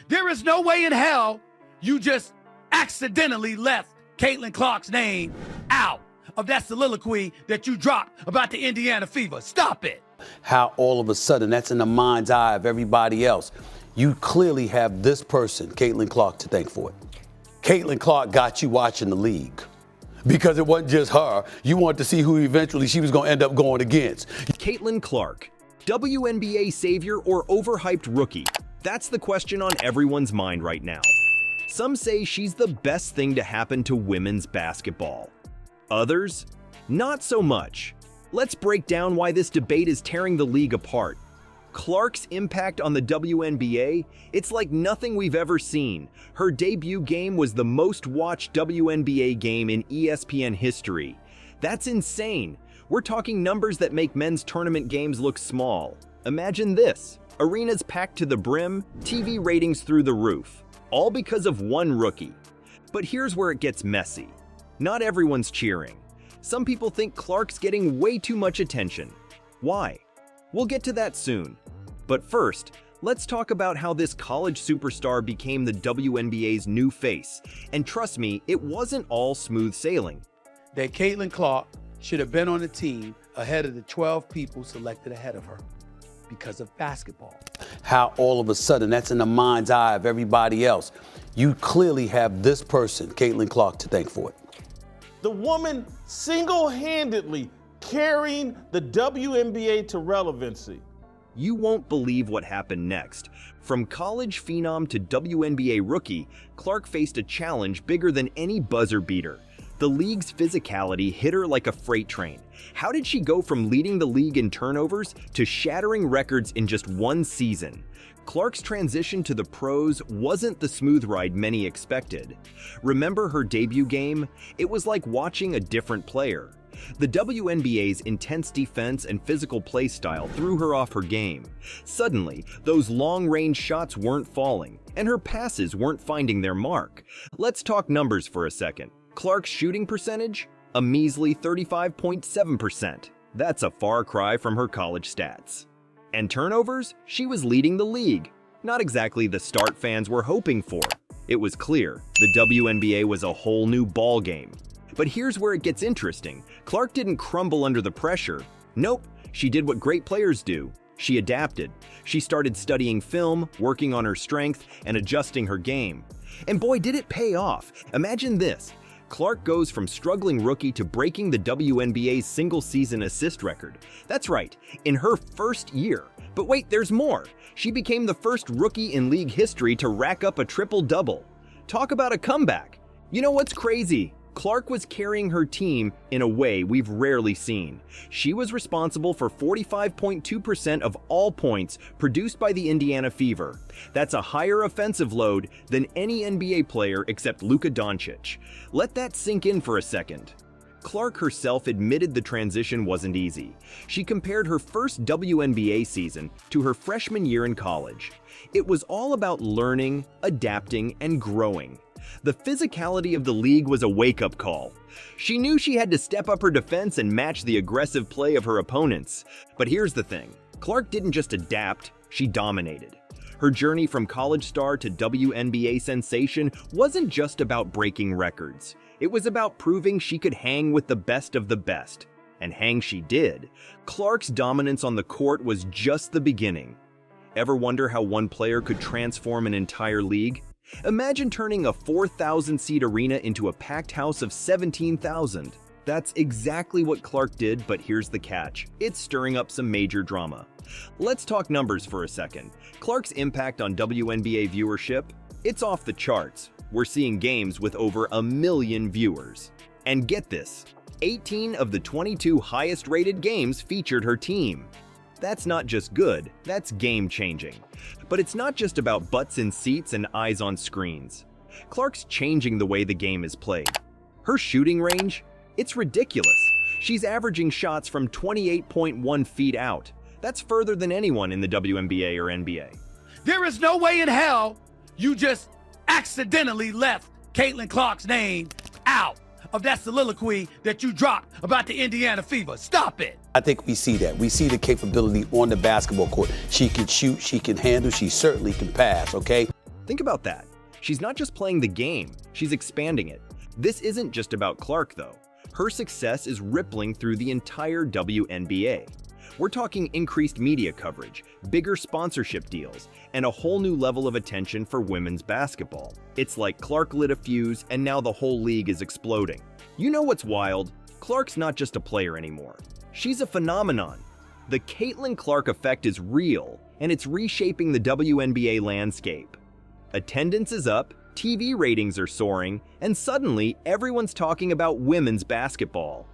There is no way in hell you just accidentally left Caitlin Clark's name out of that soliloquy that you dropped about the Indiana Fever. Stop it. How all of a sudden that's in the mind's eye of everybody else. You clearly have this person, Caitlin Clark, to thank for it. Caitlin Clark got you watching the league. Because it wasn't just her. You wanted to see who eventually she was going to end up going against. Caitlin Clark, WNBA savior or overhyped rookie? That's the question on everyone's mind right now. Some say she's the best thing to happen to women's basketball. Others, not so much. Let's break down why this debate is tearing the league apart. Clark's impact on the WNBA, it's like nothing we've ever seen. Her debut game was the most watched WNBA game in ESPN history. That's insane. We're talking numbers that make men's tournament games look small. Imagine this: arenas packed to the brim, TV ratings through the roof, all because of one rookie. But here's where it gets messy. Not everyone's cheering. Some people think Clark's getting way too much attention. Why? We'll get to that soon. But first, let's talk about how this college superstar became the WNBA's new face. And trust me, it wasn't all smooth sailing. That Caitlin Clark should have been on the team ahead of the 12 people selected ahead of her because of basketball. How all of a sudden that's in the mind's eye of everybody else. You clearly have this person, Caitlin Clark, to thank for it. The woman single-handedly carrying the WNBA to relevancy. You won't believe what happened next. From college phenom to WNBA rookie, Clark faced a challenge bigger than any buzzer beater. The league's physicality hit her like a freight train. How did she go from leading the league in turnovers to shattering records in just one season? Clark's transition to the pros wasn't the smooth ride many expected. Remember her debut game? It was like watching a different player. The WNBA's intense defense and physical play style threw her off her game. Suddenly, those long-range shots weren't falling, and her passes weren't finding their mark. Let's talk numbers for a second. Clark's shooting percentage? A measly 35.7%. That's a far cry from her college stats. And turnovers? She was leading the league. Not exactly the start fans were hoping for. It was clear the WNBA was a whole new ballgame. But here's where it gets interesting. Clark didn't crumble under the pressure. Nope, she did what great players do. She adapted. She started studying film, working on her strength, and adjusting her game. And boy, did it pay off. Imagine this. Clark goes from struggling rookie to breaking the WNBA's single-season assist record. That's right, in her first year. But wait, there's more. She became the first rookie in league history to rack up a triple-double. Talk about a comeback. You know what's crazy? Clark was carrying her team in a way we've rarely seen. She was responsible for 45.2% of all points produced by the Indiana Fever. That's a higher offensive load than any NBA player except Luka Doncic. Let that sink in for a second. Clark herself admitted the transition wasn't easy. She compared her first WNBA season to her freshman year in college. It was all about learning, adapting, and growing. The physicality of the league was a wake-up call. She knew she had to step up her defense and match the aggressive play of her opponents. But here's the thing. Clark didn't just adapt, she dominated. Her journey from college star to WNBA sensation wasn't just about breaking records. It was about proving she could hang with the best of the best. And hang she did. Clark's dominance on the court was just the beginning. Ever wonder how one player could transform an entire league? Imagine turning a 4,000-seat arena into a packed house of 17,000. That's exactly what Clark did, but here's the catch. It's stirring up some major drama. Let's talk numbers for a second. Clark's impact on WNBA viewership? It's off the charts. We're seeing games with over 1 million viewers. And get this, 18 of the 22 highest-rated games featured her team. That's not just good, that's game-changing. But it's not just about butts in seats and eyes on screens. Clark's changing the way the game is played. Her shooting range? It's ridiculous. She's averaging shots from 28.1 feet out. That's further than anyone in the WNBA or NBA. There is no way in hell you just accidentally left Caitlin Clark's name out of that soliloquy that you dropped about the Indiana Fever. Stop it. I think we see that. We see the capability on the basketball court. She can shoot, she can handle, she certainly can pass, okay? Think about that. She's not just playing the game, she's expanding it. This isn't just about Clark, though. Her success is rippling through the entire WNBA. We're talking increased media coverage, bigger sponsorship deals, and a whole new level of attention for women's basketball. It's like Clark lit a fuse, and now the whole league is exploding. You know what's wild? Clark's not just a player anymore. She's a phenomenon. The Caitlin Clark effect is real, and it's reshaping the WNBA landscape. Attendance is up, TV ratings are soaring, and suddenly everyone's talking about women's basketball.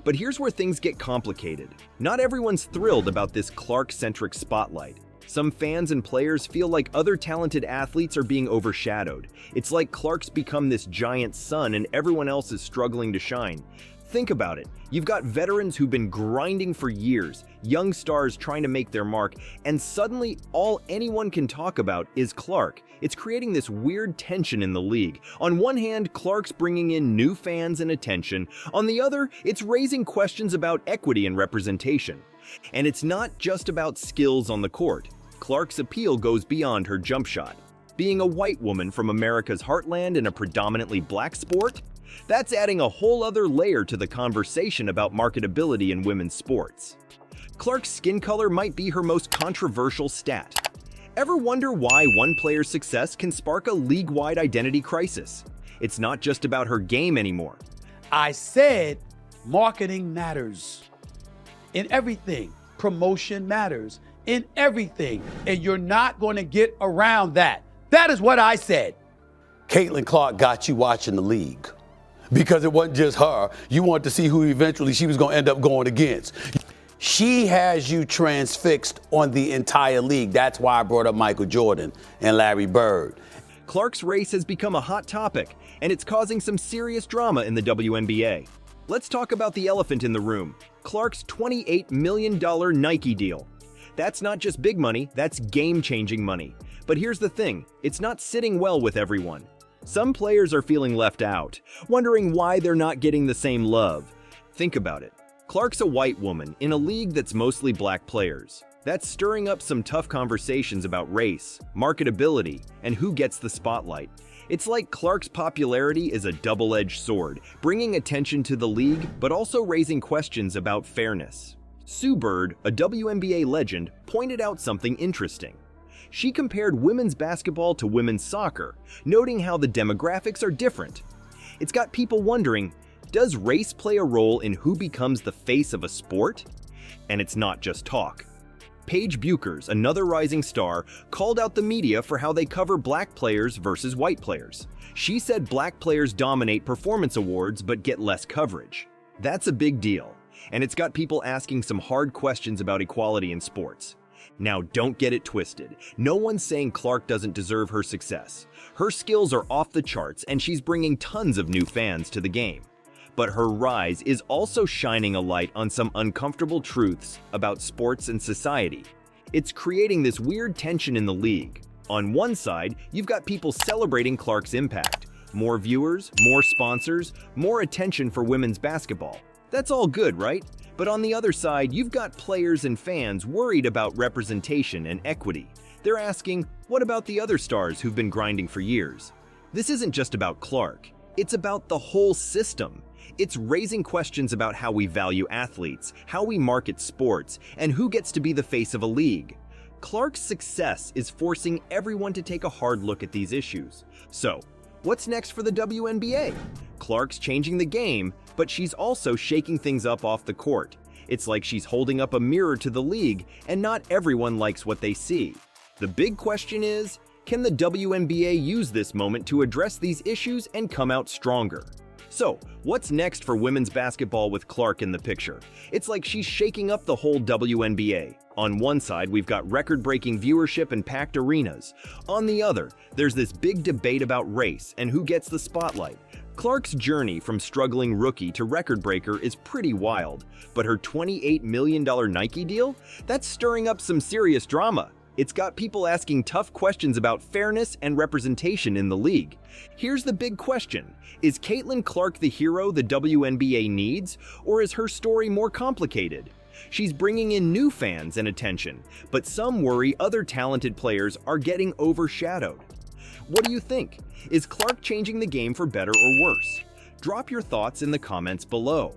But here's where things get complicated. Not everyone's thrilled about this Clark-centric spotlight. Some fans and players feel like other talented athletes are being overshadowed. It's like Clark's become this giant sun and everyone else is struggling to shine. Think about it. You've got veterans who've been grinding for years, young stars trying to make their mark, and suddenly all anyone can talk about is Clark. It's creating this weird tension in the league. On one hand, Clark's bringing in new fans and attention. On the other, it's raising questions about equity and representation. And it's not just about skills on the court. Clark's appeal goes beyond her jump shot. Being a white woman from America's heartland in a predominantly black sport? That's adding a whole other layer to the conversation about marketability in women's sports. Clark's skin color might be her most controversial stat. Ever wonder why one player's success can spark a league-wide identity crisis? It's not just about her game anymore. I said marketing matters in everything. Promotion matters in everything. And you're not going to get around that. That is what I said. Caitlin Clark got you watching the league. Because it wasn't just her. You wanted to see who eventually she was going to end up going against. She has you transfixed on the entire league. That's why I brought up Michael Jordan and Larry Bird. Clark's race has become a hot topic, and it's causing some serious drama in the WNBA. Let's talk about the elephant in the room, Clark's $28 million Nike deal. That's not just big money, that's game-changing money. But here's the thing, it's not sitting well with everyone. Some players are feeling left out, wondering why they're not getting the same love. Think about it. Clark's a white woman in a league that's mostly black players. That's stirring up some tough conversations about race, marketability, and who gets the spotlight. It's like Clark's popularity is a double-edged sword, bringing attention to the league, but also raising questions about fairness. Sue Bird, a WNBA legend, pointed out something interesting. She compared women's basketball to women's soccer, noting how the demographics are different. It's got people wondering, does race play a role in who becomes the face of a sport? And it's not just talk. Paige Buchers, another rising star, called out the media for how they cover black players versus white players. She said black players dominate performance awards but get less coverage. That's a big deal, and it's got people asking some hard questions about equality in sports. Now, don't get it twisted. No one's saying Clark doesn't deserve her success. Her skills are off the charts, and she's bringing tons of new fans to the game. But her rise is also shining a light on some uncomfortable truths about sports and society. It's creating this weird tension in the league. On one side, you've got people celebrating Clark's impact. More viewers, more sponsors, more attention for women's basketball. That's all good, right? But on the other side, you've got players and fans worried about representation and equity. They're asking, what about the other stars who've been grinding for years? This isn't just about Clark. It's about the whole system. It's raising questions about how we value athletes, how we market sports, and who gets to be the face of a league. Clark's success is forcing everyone to take a hard look at these issues. So, what's next for the WNBA? Clark's changing the game, but she's also shaking things up off the court. It's like she's holding up a mirror to the league, and not everyone likes what they see. The big question is, can the WNBA use this moment to address these issues and come out stronger? So, what's next for women's basketball with Clark in the picture? It's like she's shaking up the whole WNBA. On one side, we've got record-breaking viewership and packed arenas. On the other, there's this big debate about race and who gets the spotlight. Clark's journey from struggling rookie to record breaker is pretty wild, but her $28 million Nike deal? That's stirring up some serious drama. It's got people asking tough questions about fairness and representation in the league. Here's the big question. Is Caitlin Clark the hero the WNBA needs, or is her story more complicated? She's bringing in new fans and attention, but some worry other talented players are getting overshadowed. What do you think? Is Clark changing the game for better or worse? Drop your thoughts in the comments below.